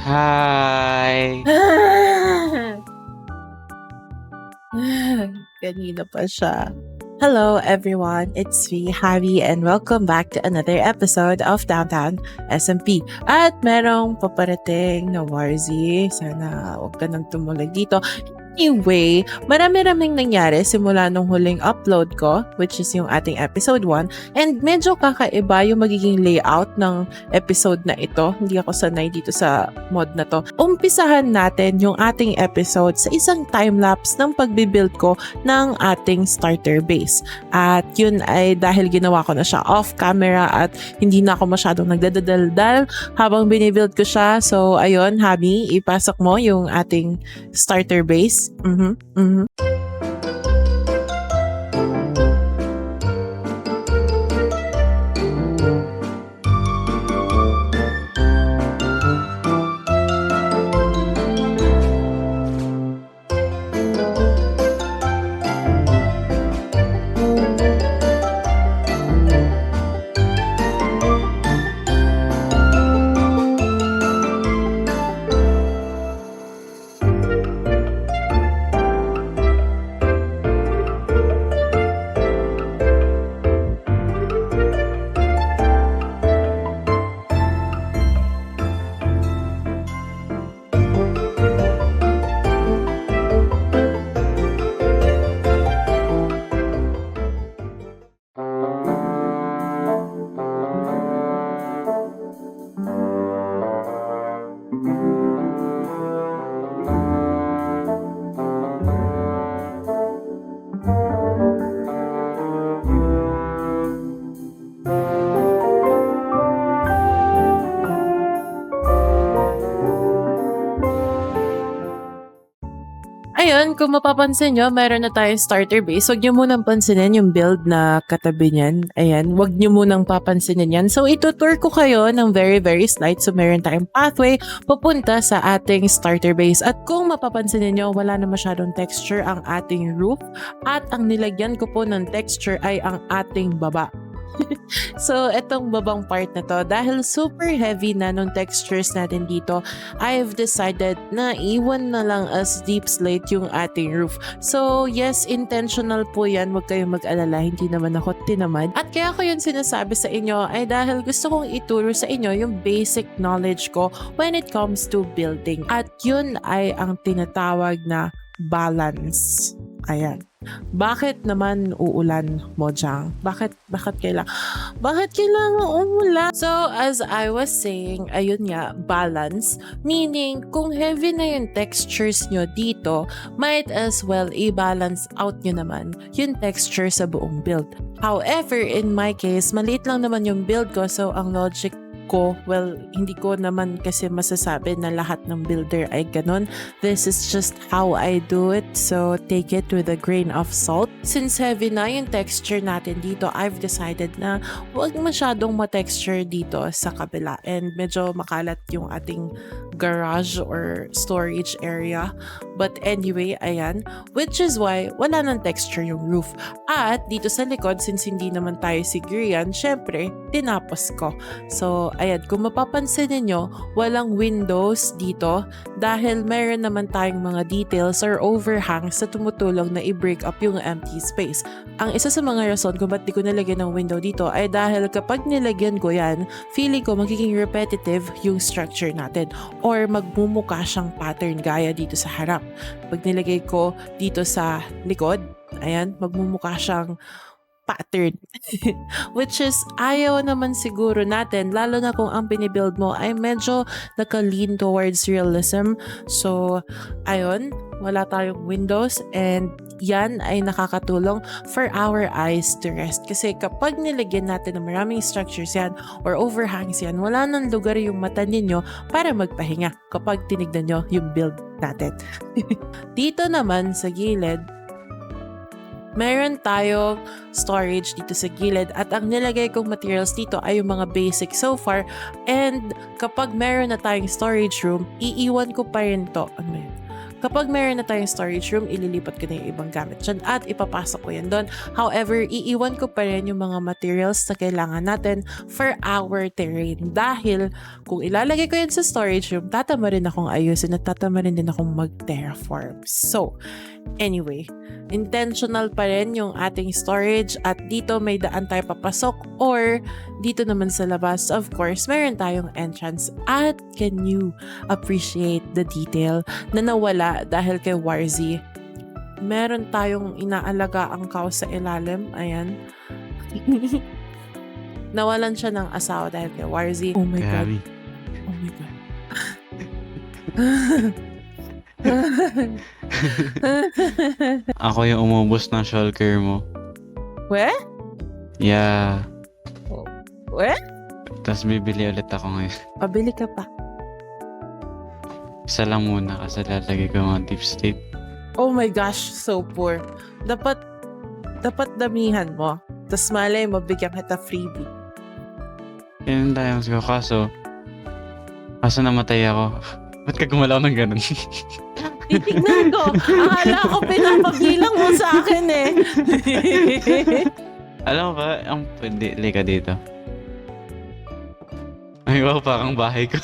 Hi! Kanina pa siya. Hello everyone, it's me, Javi, and welcome back to another episode of Downtown SMP. At merong paparating na Warzy. Sana huwag ka nang tumulag dito. Anyway, marami-raming nangyari simula nung huling upload ko, which is yung ating episode 1, and medyo kakaiba yung magiging layout ng episode na ito. Hindi ako sanay dito sa mod na to. Umpisahan natin yung ating episode sa isang time-lapse ng pagbibuild ko ng ating starter base. At yun ay dahil ginawa ko na siya off-camera at hindi na ako masyadong nagdadaldal habang binibuild ko siya. So, ayun, Habi, ipasok mo yung ating starter base. Ayun, kung mapapansin nyo, meron na tayong starter base. Huwag nyo munang pansinin yung build na katabi niyan. Ayan, huwag nyo munang papansinin yan. So, itutour ko kayo ng very slight. So, meron tayong pathway papunta sa ating starter base. At kung mapapansinin nyo, wala na masyadong texture ang ating roof. At ang nilagyan ko po ng texture ay ang ating baba. So, itong babang part na to, dahil super heavy na nung textures natin dito, I've decided na iwan na lang as deep slate yung ating roof. So, yes, intentional po yan. Huwag kayong mag-alala. Hindi naman ako tinamad. At kaya ko yun sinasabi sa inyo ay dahil gusto kong ituro sa inyo yung basic knowledge ko when it comes to building. At yun ay ang tinatawag na balance. Ayan. Bakit naman uulan, Mojang? Bakit kailangan umulan? So, as I was saying, ayun nga, balance. Meaning, kung heavy na yung textures nyo dito, might as well i-balance out nyo naman yung texture sa buong build. However, in my case, maliit lang naman yung build ko, so ang logic ko, well, hindi ko naman kasi masasabi na lahat ng builder ay ganun. This is just how I do it, so take it with a grain of salt. Since heavy na yung texture natin dito, I've decided na huwag masyadong ma-texture dito sa kabila and medyo makalat yung ating garage or storage area. But anyway, ayan, which is why wala nang texture yung roof. At dito sa likod, since hindi naman tayo sigurian, syempre, tinapos ko. So, ayan, kung mapapansin niyo, walang windows dito dahil meron naman tayong mga details or overhangs na tumutulong na i-break up yung empty space. Ang isa sa mga rason kung ba't di ko nilagyan ng window dito ay dahil kapag nilagyan ko yan, feeling ko magiging repetitive yung structure natin or magmumukha siyang pattern gaya dito sa harap. Pag nilagay ko dito sa likod, ayan, magmumukha siyang pattern. Which is, ayaw naman siguro natin, lalo na kung ang binibuild mo ay medyo naka-lean towards realism. So, ayun, wala tayong windows and yan ay nakakatulong for our eyes to rest. Kasi kapag nilagyan natin ng maraming structures yan or overhangs yan, wala nang lugar yung mata ninyo para magpahinga kapag tinignan nyo yung build natin. Dito naman sa gilid, meron tayong storage dito sa gilid at ang nilagay kong materials dito ay yung mga basic so far, and kapag meron na tayong storage room, iiwan ko pa rin to. Kapag meron na tayong storage room, ililipat ko na yung ibang gamit dyan at ipapasok ko yan doon. However, iiwan ko pa rin yung mga materials na kailangan natin for our terrain. Dahil kung ilalagay ko yan sa storage room, tatama rin akong ayusin at tatama rin din akong mag-terraform. So, anyway, intentional pa rin yung ating storage at dito may daan tayo papasok or dito naman sa labas, of course, meron tayong entrance. At can you appreciate the detail na nawala dahil kay Warzy? Meron tayong inaalaga ang cow sa ilalim. Ayan. Nawalan siya ng asawa dahil kay Warzy. Oh my God. Oh my God. Ako yung umubos ng shulker mo. We? Yeah. We? Tapos bibili ulit ako ngayon. Pabili ka pa. Isa lang muna kasi lalagay ko mga deep state. Oh my gosh, so poor. Dapat damihan mo. Tapos malay mo, bigyan kita freebie. Yun tayo ko. Kaso namatay ako. Ba't ka gumalaw ng ganun? Titignan ko. Akala ko pinapabilang mo sa akin eh. Alam mo ba, ang pwede, lika dito. Ay, wow, parang bahay ko.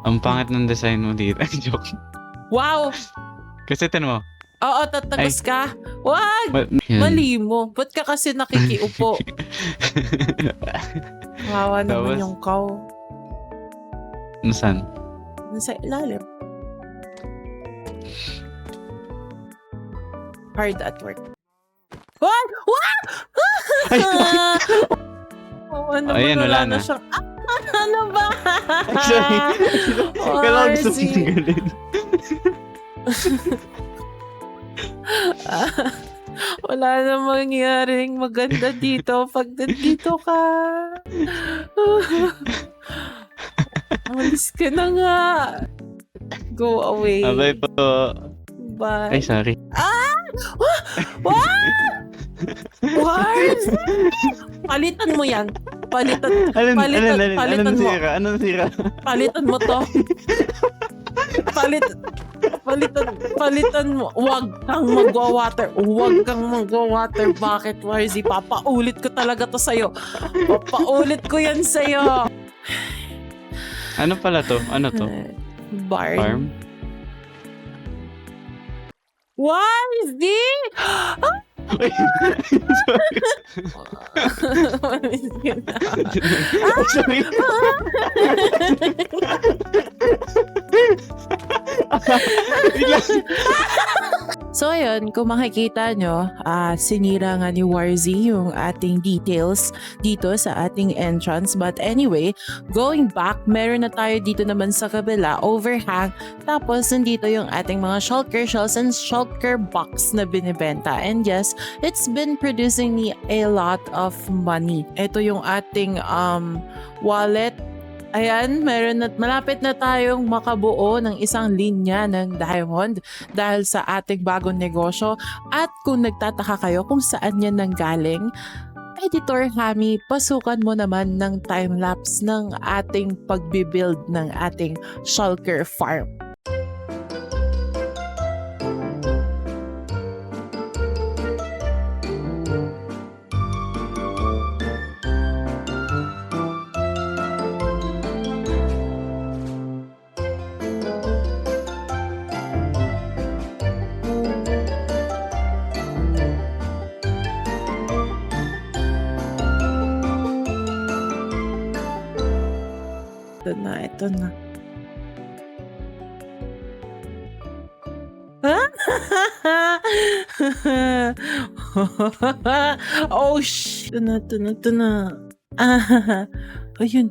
Ang pangit ng design mo dito. Joke. Wow! Kasi tinan mo. Oo, tatagos ka. Wag! Yan. Mali mo. Ba't ka kasi nakikiupo? Kawawa naman Tapos? yung cow. Nasaan? Nasa ilalim. Hard at work. What? What? Ay! Ano ba? Ayan, wala na. Siyang... ano ba? Sorry. Kailangan ko gusto Orsi. tinggalin. Wala na mangyaring maganda dito pag nandito ka. Alis ka na nga. Go away. Abay po. Bye. Ay, sorry. What? What? Palitan mo yan. Palitan mo. Anong sira? Palitan mo to. Palitan mo. Huwag kang magwa-water. Huwag kang magwa-water. Bakit, Warzy? Papaulit ko talaga to sa'yo. Papaulit ko yan sa'yo. Ano pala to? Ano to? Barn. Farm? Warzy! Ay, sorry. So ayun, kung makikita nyo, sinira nga ni Warzy yung ating details dito sa ating entrance. But anyway, going back, meron na tayo dito naman sa kabila, overhang. Tapos nandito yung ating mga shulker shells and shulker box na binibenta. And yes, it's been producing me a lot of money. Ito yung ating wallet. Ayan, malapit na tayong makabuo ng isang linya ng diamond dahil sa ating bagong negosyo. At kung nagtataka kayo kung saan yan nanggaling, Editor Hami, pasukan mo naman ng time-lapse ng ating pagbibuild ng ating shulker farm. Ito na. Oh, Ito na. Ayun.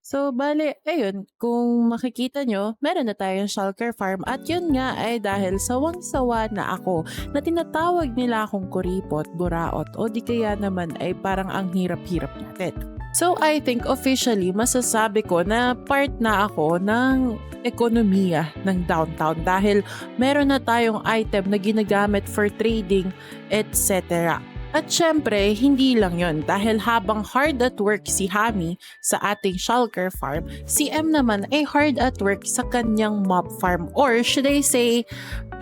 So, bale, ayun, kung makikita nyo, meron na tayong shulker farm at yun nga ay dahil sawang-sawa na ako na tinatawag nila akong kuripot, buraot o di kaya naman ay parang ang hirap-hirap natin. So, I think officially, masasabi ko na part na ako ng ekonomiya ng downtown dahil meron na tayong item na ginagamit for trading, etc. At syempre, hindi lang yon dahil habang hard at work si Hami sa ating shulker farm, si M naman ay hard at work sa kanyang mob farm or should I say,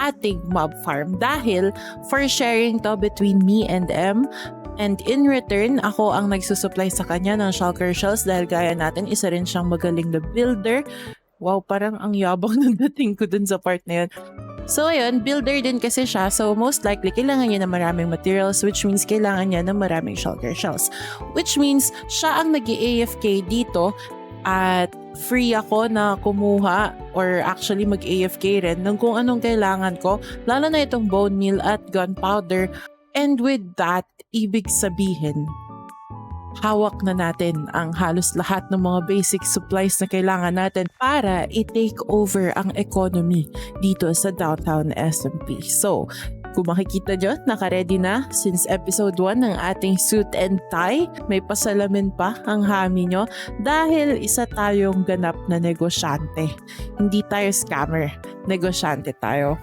ating mob farm dahil for sharing to between me and M. And in return, ako ang nagsusupply sa kanya ng shulker shells dahil gaya natin, isa rin siyang magaling na builder. Wow, parang ang yabang ng dating ko dun sa part na yun. So ayun, builder din kasi siya. So most likely, kailangan niya ng maraming materials which means kailangan niya ng maraming shulker shells. Which means siya ang nag-AFK dito at free ako na kumuha or actually mag-AFK rin ng kung anong kailangan ko. Lalo na itong bone meal at gunpowder. And with that, ibig sabihin, hawak na natin ang halos lahat ng mga basic supplies na kailangan natin para i-take over ang economy dito sa downtown SMP. So, kung makikita nyo, naka-ready na since episode 1 ng ating suit and tie. May pasalamin pa ang Hami nyo dahil isa tayong ganap na negosyante. Hindi tayo scammer, negosyante tayo.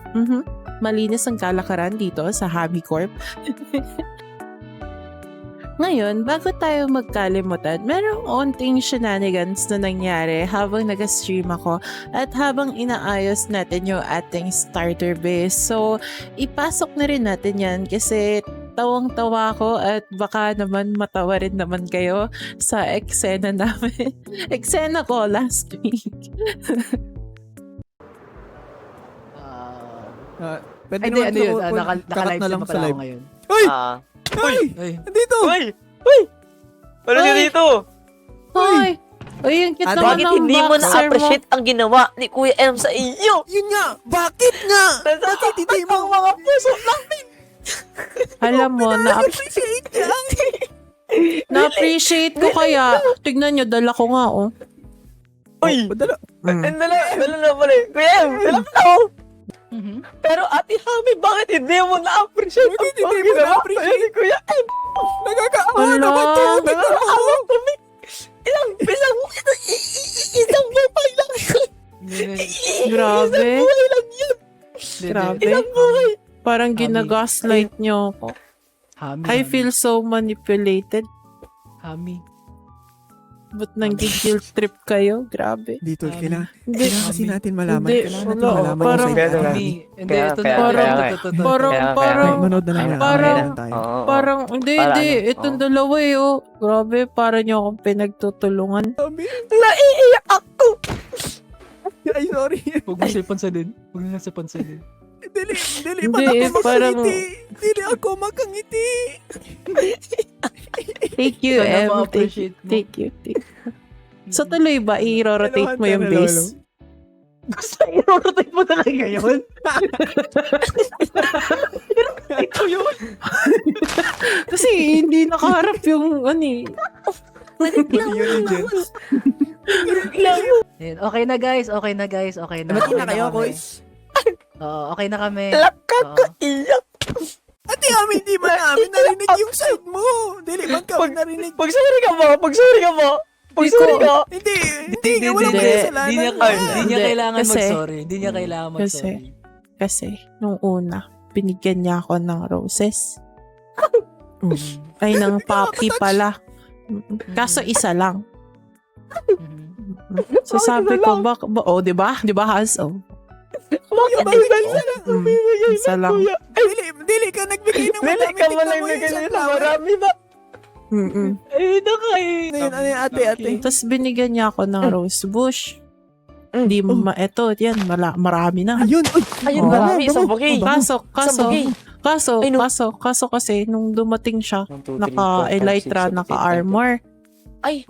Malinis ang kalakaran dito sa Hami Corp. Ngayon, bago tayo magkalimutan, merong onting shenanigans na nangyari habang nag-stream ako at habang inaayos natin yung ating starter base. So, ipasok na rin natin yan kasi tawang-tawa ko at baka naman matawa rin naman kayo sa eksena namin. Eksena ko last week. Pwede Hindi, naman ano yun? kakat Naka-live na stream lang pa sa pala ako live. ngayon. Uy! Uy! Ay, Andito! Uy! Uy! Ano nyo Uy! dito? Hoy! Uy, yung cute Ate, naman Bakit ng hindi mo boxer na-appreciate ang ginawa ni Kuya M sa iyo? Yun nga! Bakit nga? Bakit hindi mo mga puso namin! Alam mo, appreciate niya? na-appreciate ko kaya. Tignan nyo, dala ko nga, oh. Uy! Padala. Dala na pala eh. Kuya M, dala pa ako! Pero Ate Hami, bakit hindi mo na-appreciate Bakit ang hindi mo ginawa na-appreciate? sa'yo ni Kuya M? Nagkakaawa Ala. naman to! Tignan mo! Nakakaawa kami! Isang buhay lang yun! Grabe. Isang buhay lang yun! Grabe. Isang buhay! Parang ginagaslight nyo ako. Hami. I feel so manipulated. Hami. Ba't nang-guilt trip kayo? Grabe. Dito, Hami. Hindi. kailangan kasi natin malaman. Hindi, Kailangan natin wala. malaman Parang- yung side natin. Hami. Hindi, Kaya- ito kaya- na. kaya- Parang, Manood na lang yan. Parang- Kailan tayo. Oo. parang, hindi, Para hindi. ano? Itong dalawa eh, oh. Grabe, para nyo akong pinagtutulungan. Naiiyak ako! Ay, sorry. Huwag mo siya pansinin. Huwag mo siya pansinin. Dili, Hindi, ba't ako parang- makangiti? Dili ako makangiti. Thank you, Sana Em. Thank you. ma-appreciate mo. Thank you. So tuloy ba, i-rotate mo yung Hello, base? Gusto i-rotate mo talaga ngayon? Ito yun. Kasi hindi nakaharap yung ano eh. Pati yun yung Jens. Ayan, okay na guys, okay na guys, okay na. Mati na Okay kayo, kami. boys. Oo, okay na kami. Nakakaiyak! Ate, amin, di ba namin narinig yung side mo? Dili, ba't kami narinig? Pagsuri ka mo! Pagsuri ka mo! Pagsuri ka! Hindi, Hindi, walang hindi. kasalanan. Hindi niya, Ay, hindi niya hindi. kailangan Kasi- mag-sorry. Hindi niya kailangan mag-sorry. Kasi nung una, binigyan niya ako ng roses. Ay, ng puppy pala. Kaso isa lang. So sabi ko, oh, di ba? Di ba, Has? Oh. Bakit Bakit isa isa lang? lang? Isa lang. Dili ka nagbigay ng Dili madami. ka mo Tignan lang mo yung nagano isang na flower. marami ba? Mm-mm. Ay, nakain. Ano yun, ate? Tapos binigyan niya ako ng rose bush. Hindi eto, yan, marami na. Ayun, uy. Ayun, Oh. marami. Isang bugay. Kaso kasi nung dumating siya, naka-elytra, naka-armor. Ay,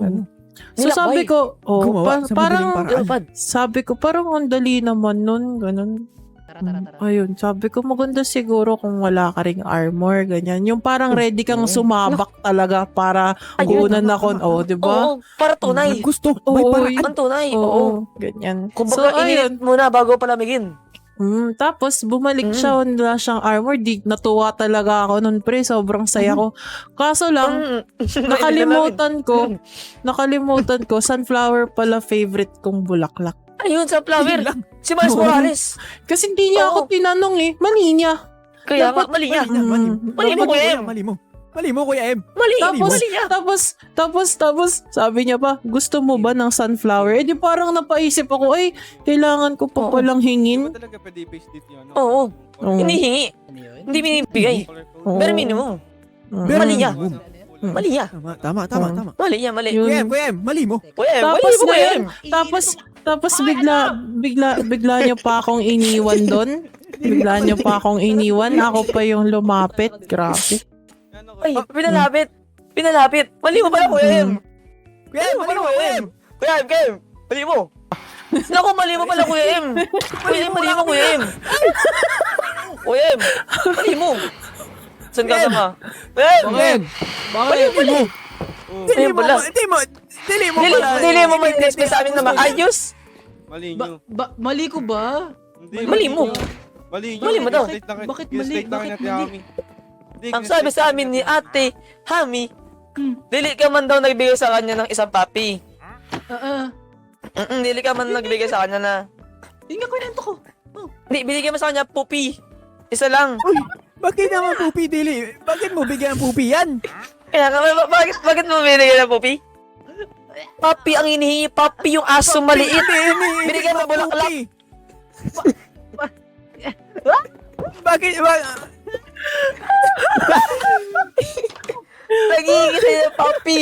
So sabi ko, Gumawa sa parang, madaling paraan. Lupad. sabi ko, parang ang dali naman nun, ganun. Tara. Ayun, sabi ko, maganda siguro kung wala ka ring armor, ganyan. Yung parang ready kang sumabak talaga para Ayun. kunan ako. Oh, di ba? Oo, para tunay. Gusto. May Oo, paraan. Ang tunay. Oo. Oo, ganyan. Kumbaga, inilit muna bago palamigin. Tapos bumalik siya, wala siyang armor. Di, natuwa talaga ako nun, pre. Sobrang saya ko. Kaso lang, nakalimutan ko, sunflower pala favorite kong bulaklak. Ayun, sa flower. Si Miles Oo. Morales. Kasi hindi niya ako tinanong eh. Mali niya. Kaya nga, Dapat- mali niya. Mali mo. Mm. Mali mo, Kuya M. Mali mo. Mali mo, Kuya M. Mali. Tapos, Mali niya. tapos, sabi niya pa, gusto mo ba ng sunflower? Eh di parang napaisip ako, ay, kailangan ko pa palang hingin. talaga pwede i-paste dito yun? Oo. Oo. Hinihingi. Ano yun? Hindi binibigay. Oo. Bare minimum. Bare Mali niya. minimum. Mali niya. Tama. Mali niya, mali. Yun. Kuya M, mali mo. Kuya M, mali Tapos mo, Kuya ngayon, M. tapos bigla niya pa akong iniwan doon. Bigla niya pa akong iniwan. Ako pa yung lumapit. Grabe. Ay, pinalapit. Mali mo pala, Kuya M. Kuya M, mali mo, Kuya M. Kuya M. Mali mo. Naku, mali mo pala, Kuya M. Kuya M, mali mo, Kuya M. Kuya M, mali mo. Saan ka sama? Kuya M. Kuya M, Mali mo. dili Ayun mo, pala. dili mo pala. Dili mo may test sa amin na maayos. Mali Ba, nyo. mali ko ba? Hindi, Mali mo. Mali nyo. Mali mo daw. Bakit mali? Bakit mali? Ang sabi sa amin ni Ate Hami, dili ka man daw nagbigay sa kanya ng isang papi. Dili ka man nagbigay sa kanya na. Yun nga kwento ko. Hindi, binigay mo sa kanya pupi. Isa lang. Uy, bakit naman pupi, dili? Bakit mo bigyan ng pupi yan? Kaya nga, bakit mo binigay ng pupi? Papi ang hinihingi, papi yung asong maliit. Binigyan mo bulaklak. Bakit? Naghihingi sa'yo ng papi.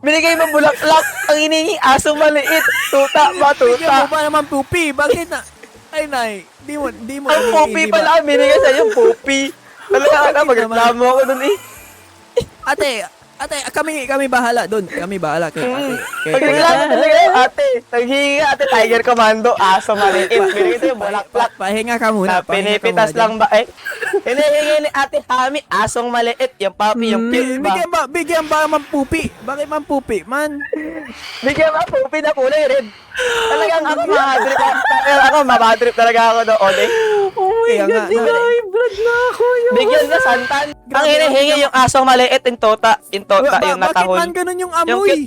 Binigay mo bulaklak, ang hinihingi asong maliit. Tuta ba, Bigyan mo tuta? pa naman pupi. Bakit na? Ay, nay. Di mo Ang pupi pala, binigay sa'yo pupi. Talaga ka, magreklamo ako dun eh. Ate, kami bahala doon. Kami bahala kay ate. Magreklamo talaga yung ate. Naghihingi ate, Tiger Commando, asong maliit. Binigay sa'yo bulaklak. Pahinga ka muna. Na pinipitas lang ba eh? Hinihingi ni Ate Hami, asong maliit. Yung papi, yung cute ba? Bigyan ba man pupi? Bakit man pupi, man? Bigyan mo, pupi na kulay red. Talagang ako mahadrip. Ako mabadrip talaga ako doon, Ode. Oh my Kaya nga, God, high blood na ako yun. Bigyan na santan. Ang hinihingi yung asong maliit, yung tota. Yung tota, yung Bakit natahol. man ganun yung Yung amoy?